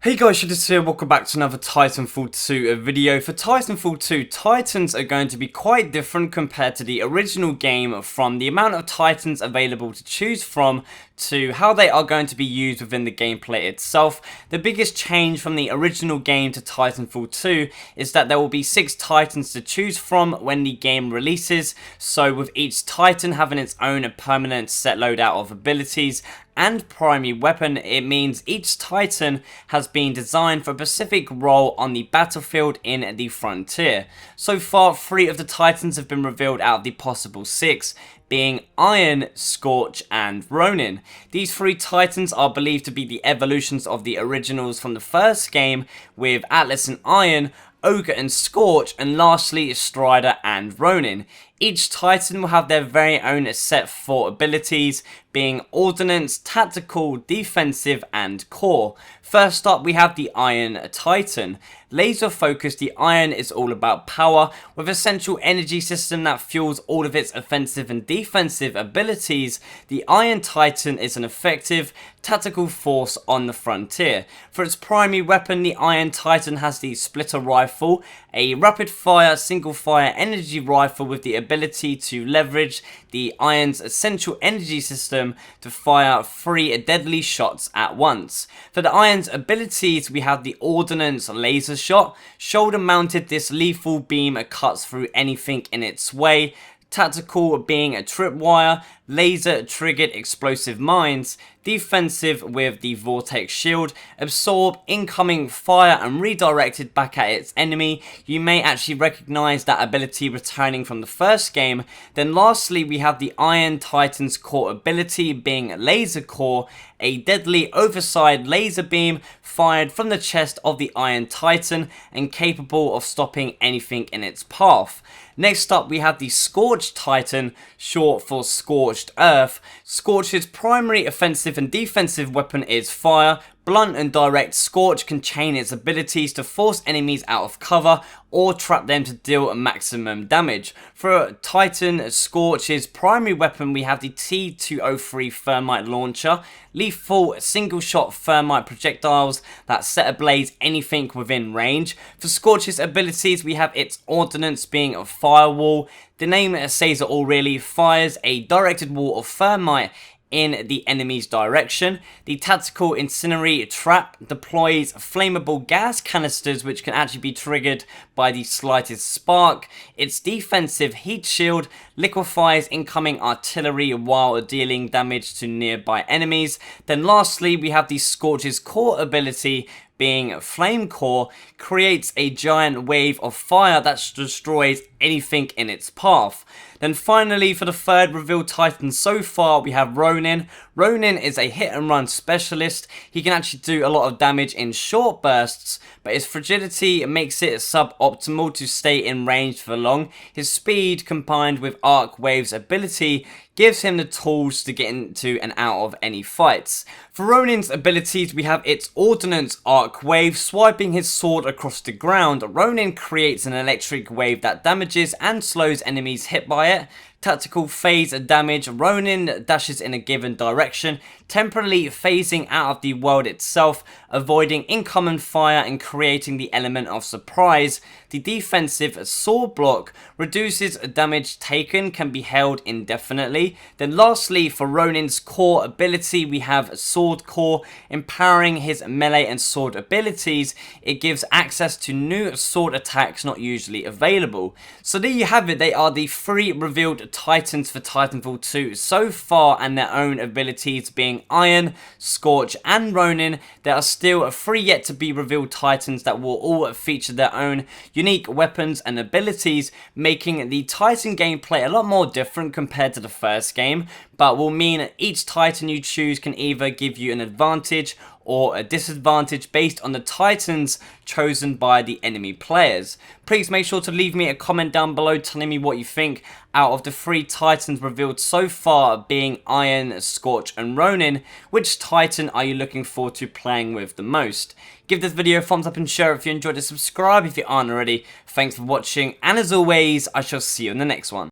Hey guys, Shadowz here, welcome back to another Titanfall 2 video. For Titanfall 2, Titans are going to be quite different compared to the original game, from the amount of Titans available to choose from to how they are going to be used within the gameplay itself. The biggest change from the original game to Titanfall 2 is that there will be 6 Titans to choose from when the game releases, so with each Titan having its own permanent set loadout of abilities and primary weapon, it means each Titan has been designed for a specific role on the battlefield in the Frontier. So far, 3 of the Titans have been revealed out of the possible 6, being Iron, Scorch, and Ronin. These 3 Titans are believed to be the evolutions of the originals from the first game, with Atlas and Iron, Ogre and Scorch, and lastly Strider and Ronin. Each Titan will have their very own set 4 abilities, being Ordnance, Tactical, Defensive, and Core. First up, we have the Iron Titan. Laser focused, the Iron is all about power, with a central energy system that fuels all of its offensive and defensive abilities. The Iron Titan is an effective tactical force on the Frontier. For its primary weapon, the Iron Titan has the Splitter Rifle, a rapid fire single fire energy rifle with the ability to leverage the Iron's essential energy system to fire 3 deadly shots at once. For the Iron's abilities, we have the Ordnance Laser Shot. Shoulder mounted, this lethal beam cuts through anything in its way. Tactical being a tripwire, laser triggered explosive mines, defensive with the VORTEX shield, absorb incoming fire and redirect it back at its enemy. You may actually recognize that ability returning from the first game. Then lastly, we have the Iron Titan's core ability being Laser Core, a deadly oversized laser beam fired from the chest of the Iron Titan and capable of stopping anything in its path. Next up, we have the Scorch Titan, short for Scorched Earth. Scorch's primary offensive and defensive weapon is fire. Blunt and direct, Scorch can chain its abilities to force enemies out of cover or trap them to deal maximum damage. For Titan Scorch's primary weapon, we have the T203 Thermite Launcher, lethal single-shot thermite projectiles that set ablaze anything within range. For Scorch's abilities, we have its Ordnance being a firewall. The name says it all really, fires a directed wall of thermite in the enemy's direction. The Tactical Incendiary Trap deploys flammable gas canisters which can actually be triggered by the slightest spark. Its Defensive Heat Shield liquefies incoming artillery while dealing damage to nearby enemies. Then lastly, we have the Scorch's core ability being Flame Core, creates a giant wave of fire that destroys anything in its path. Then finally, for the third revealed Titan so far, we have Ronin. Ronin is a hit and run specialist. He can actually do a lot of damage in short bursts, but his fragility makes it suboptimal to stay in range for long. His speed combined with Arc Wave's ability gives him the tools to get into and out of any fights. For Ronin's abilities, we have its Ordnance Arc Wave. Swiping his sword across the ground, Ronin creates an electric wave that damages and slows enemies hit by it. Tactical phase damage, Ronin dashes in a given direction, temporarily phasing out of the world itself, avoiding incoming fire and creating the element of surprise. The defensive sword block reduces damage taken, can be held indefinitely. Then lastly, for Ronin's core ability, we have Sword Core, empowering his melee and sword abilities. It gives access to new sword attacks not usually available. So there you have it, they are the 3 revealed Titans for Titanfall 2 so far, and their own abilities being Iron, Scorch, and Ronin. There are still 3 yet to be revealed Titans that will all feature their own unique weapons and abilities, making the Titan gameplay a lot more different compared to the first game, but will mean each Titan you choose can either give you an advantage or a disadvantage based on the Titans chosen by the enemy players. Please make sure to leave me a comment down below telling me what you think. Out of the 3 Titans revealed so far, being Iron, Scorch, and Ronin, which Titan are you looking forward to playing with the most? Give this video a thumbs up and share if you enjoyed it, subscribe if you aren't already. Thanks for watching, and as always, I shall see you in the next one.